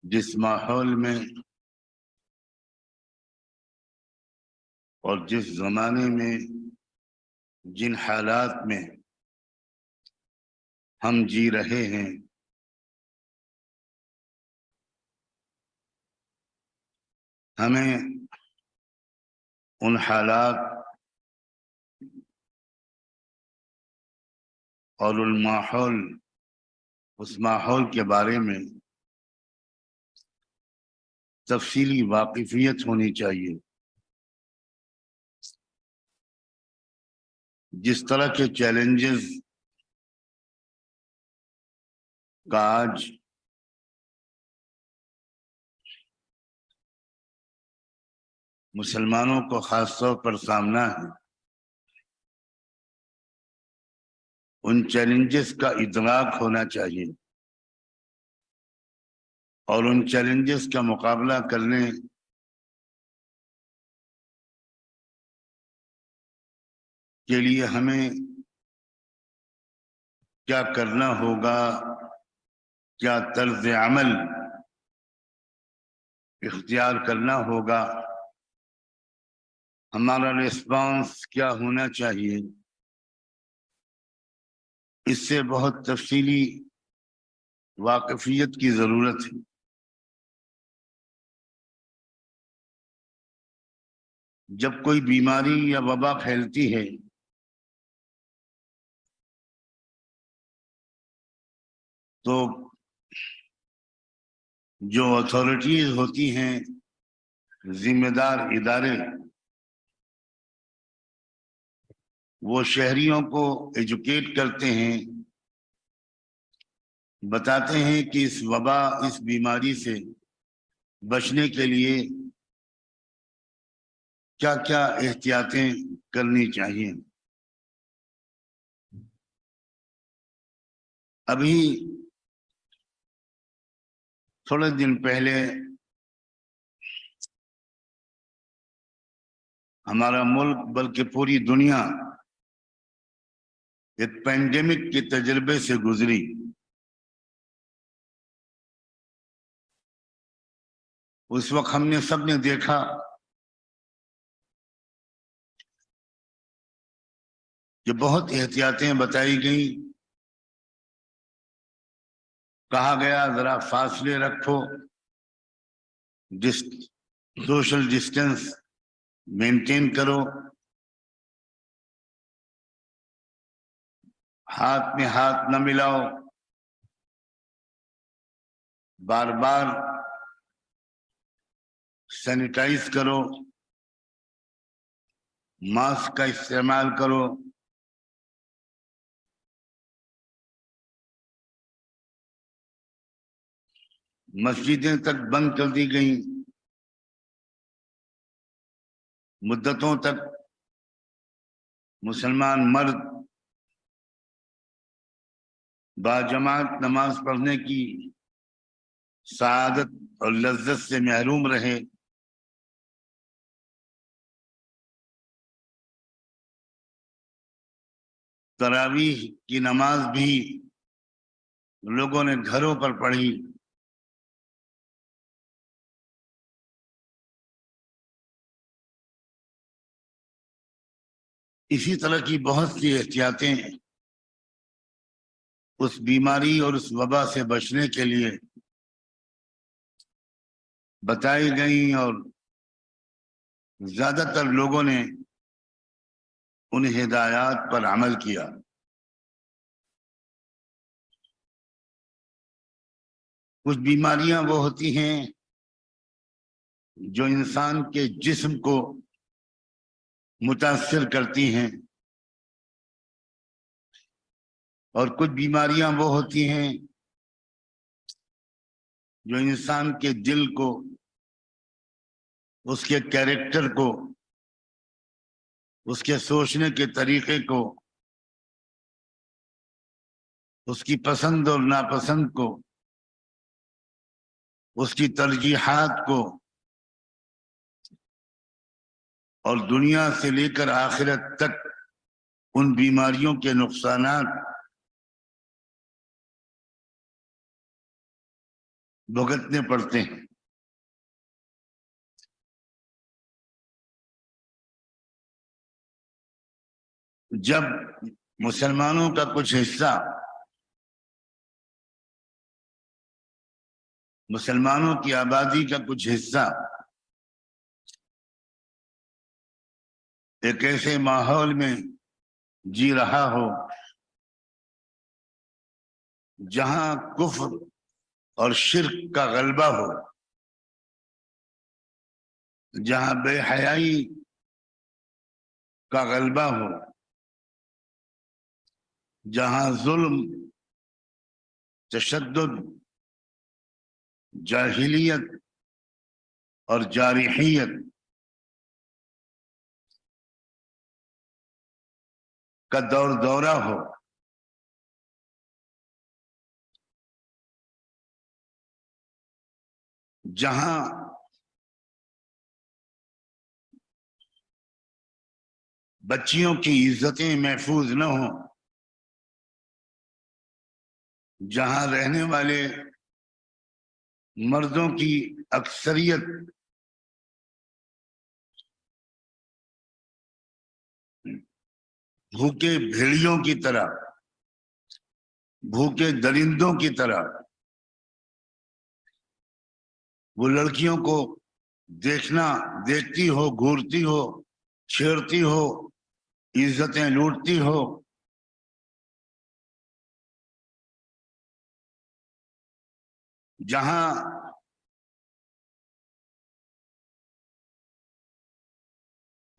جس ماحول میں اور جس زمانے میں جن حالات میں ہم جی رہے ہیں، ہمیں ان حالات اور اس ماحول کے بارے میں تفصیلی واقفیت ہونی چاہیے۔ جس طرح کے چیلنجز کا آج مسلمانوں کو خاص طور پر سامنا ہے، ان چیلنجز کا ادراک ہونا چاہیے اور ان چیلنجز کا مقابلہ کرنے کے لیے ہمیں کیا کرنا ہوگا، کیا طرز عمل اختیار کرنا ہوگا، ہمارا ریسپانس کیا ہونا چاہیے، اس سے بہت تفصیلی واقفیت کی ضرورت ہے۔ جب کوئی بیماری یا وبا پھیلتی ہے تو جو اتھارٹیز ہوتی ہیں، ذمہ دار ادارے، وہ شہریوں کو ایجوکیٹ کرتے ہیں، بتاتے ہیں کہ اس وبا، اس بیماری سے بچنے کے لیے کیا کیا احتیاطیں کرنی چاہیے۔ ابھی تھوڑے دن پہلے ہمارا ملک بلکہ پوری دنیا ایک پینڈیمک کے تجربے سے گزری۔ اس وقت ہم نے سب نے دیکھا کہ بہت احتیاطیں بتائی گئیں، کہا گیا ذرا فاصلے رکھو، سوشل ڈسٹینس مینٹین کرو، ہاتھ میں ہاتھ نہ ملاؤ، بار بار سینیٹائز کرو، ماسک کا استعمال کرو۔ مسجدیں تک بند کر دی گئیں، مدتوں تک مسلمان مرد باجماعت نماز پڑھنے کی سعادت اور لذت سے محروم رہے۔ تراویح کی نماز بھی لوگوں نے گھروں پر پڑھی۔ اسی طرح کی بہت سی احتیاطیں اس بیماری اور اس وبا سے بچنے کے لیے بتائی گئیں اور زیادہ تر لوگوں نے ان ہدایات پر عمل کیا۔ کچھ بیماریاں وہ ہوتی ہیں جو انسان کے جسم کو متاثر کرتی ہیں، اور کچھ بیماریاں وہ ہوتی ہیں جو انسان کے دل کو، اس کے کیریکٹر کو، اس کے سوچنے کے طریقے کو، اس کی پسند اور ناپسند کو، اس کی ترجیحات کو، اور دنیا سے لے کر آخرت تک ان بیماریوں کے نقصانات भुगतने पड़ते हैं। जब मुसलमानों का कुछ हिस्सा, मुसलमानों की आबादी का कुछ हिस्सा एक ऐसे माहौल में जी रहा हो जहां कुफ्र और शिर्क का गलबा हो, जहां बेहयाई का गलबा हो, जहां जुल्म, तशद्दुद, जाहिलियत और जारिहियत का दौर दौरा हो, जहां बच्चियों की इज्जतें महफूज न हो, जहां रहने वाले मर्दों की अक्सरियत भूखे भेड़ियों की तरह, भूखे दरिंदों की तरह वो लड़कियों को देखती हो, घूरती हो, छेड़ती हो, इज्जतें लूटती हो, जहां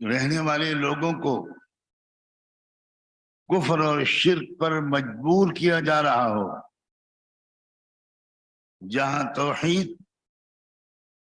रहने वाले लोगों को कुफ्र और शिर्क पर मजबूर किया जा रहा हो, जहां तौहीद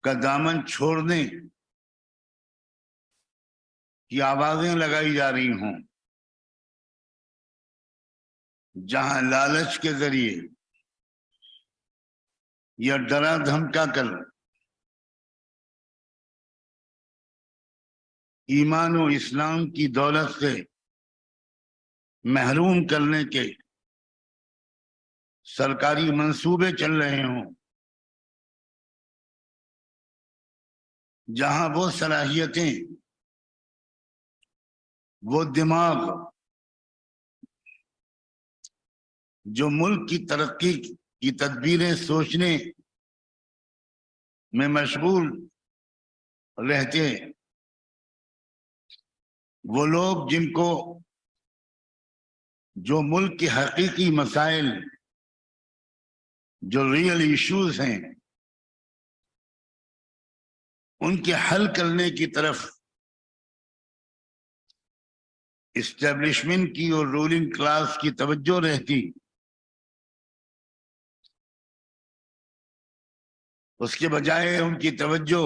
का दामन छोड़ने की आवाजें लगाई जा रही हों, जहां लालच के जरिए या डरा धमका कर ईमान और इस्लाम की दौलत से महरूम करने के सरकारी मंसूबे चल रहे हों, जहां वो सलाहियतें, वो दिमाग जो मुल्क की तरक्की की तदबीरें सोचने में मशगूल रहते, वो लोग जिनको जो मुल्क के हकीकी मसाइल, जो रियल इश्यूज हैं, उनके हल करने की तरफ इस्टेब्लिशमेंट की और रूलिंग क्लास की तवज्जो रहती, उसके बजाय उनकी तवज्जो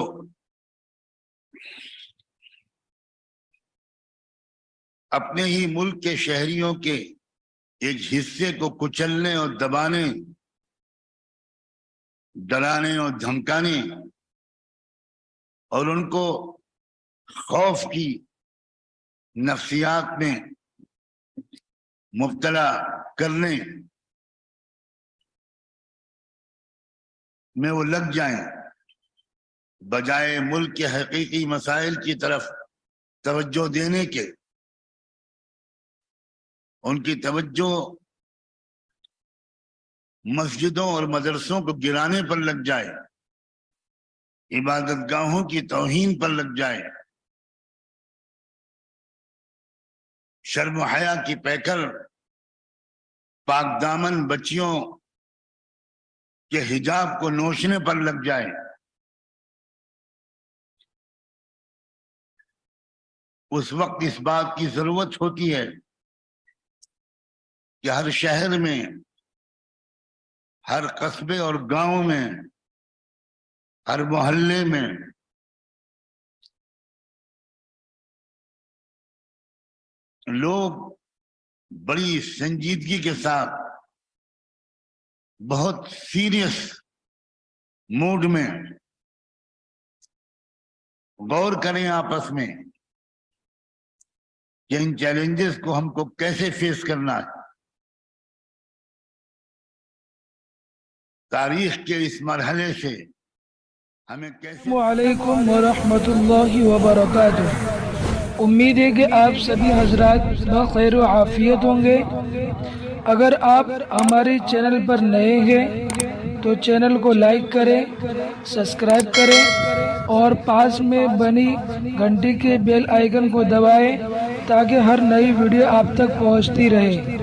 अपने ही मुल्क के शहरियों के एक हिस्से को कुचलने और दबाने, डराने और धमकाने और उनको खौफ की नफ्सियात में मुब्तला करने में वो लग जाएं, बजाय मुल्क के हकीकी मसाइल की तरफ तवज्जो देने के। उनकी तवज्जो मस्जिदों और मदरसों को गिराने पर लग जाए, इबादतगाहों की तौहीन पर लग जाए, शर्म हया की पैकर पाक दामन बच्चियों के हिजाब को नोचने पर लग जाए, उस वक्त इस बात की जरूरत होती है कि हर शहर में, हर कस्बे और गांव में, हर मोहल्ले में लोग बड़ी संजीदगी के साथ, बहुत सीरियस मूड में गौर करें आपस में कि इन चैलेंजेस को हमको कैसे फेस करना है। तारीख के इस मरहले से हमें कैसे वालेकुम वरहमतुल्लाहि वबरकातुह। उम्मीद है कि आप सभी हजरात बखैर व आफियत होंगे। अगर आप हमारे चैनल पर नए हैं तो चैनल को लाइक करें, सब्सक्राइब करें और पास में बनी घंटी के बेल आइकन को दबाएं ताकि हर नई वीडियो आप तक पहुंचती रहे।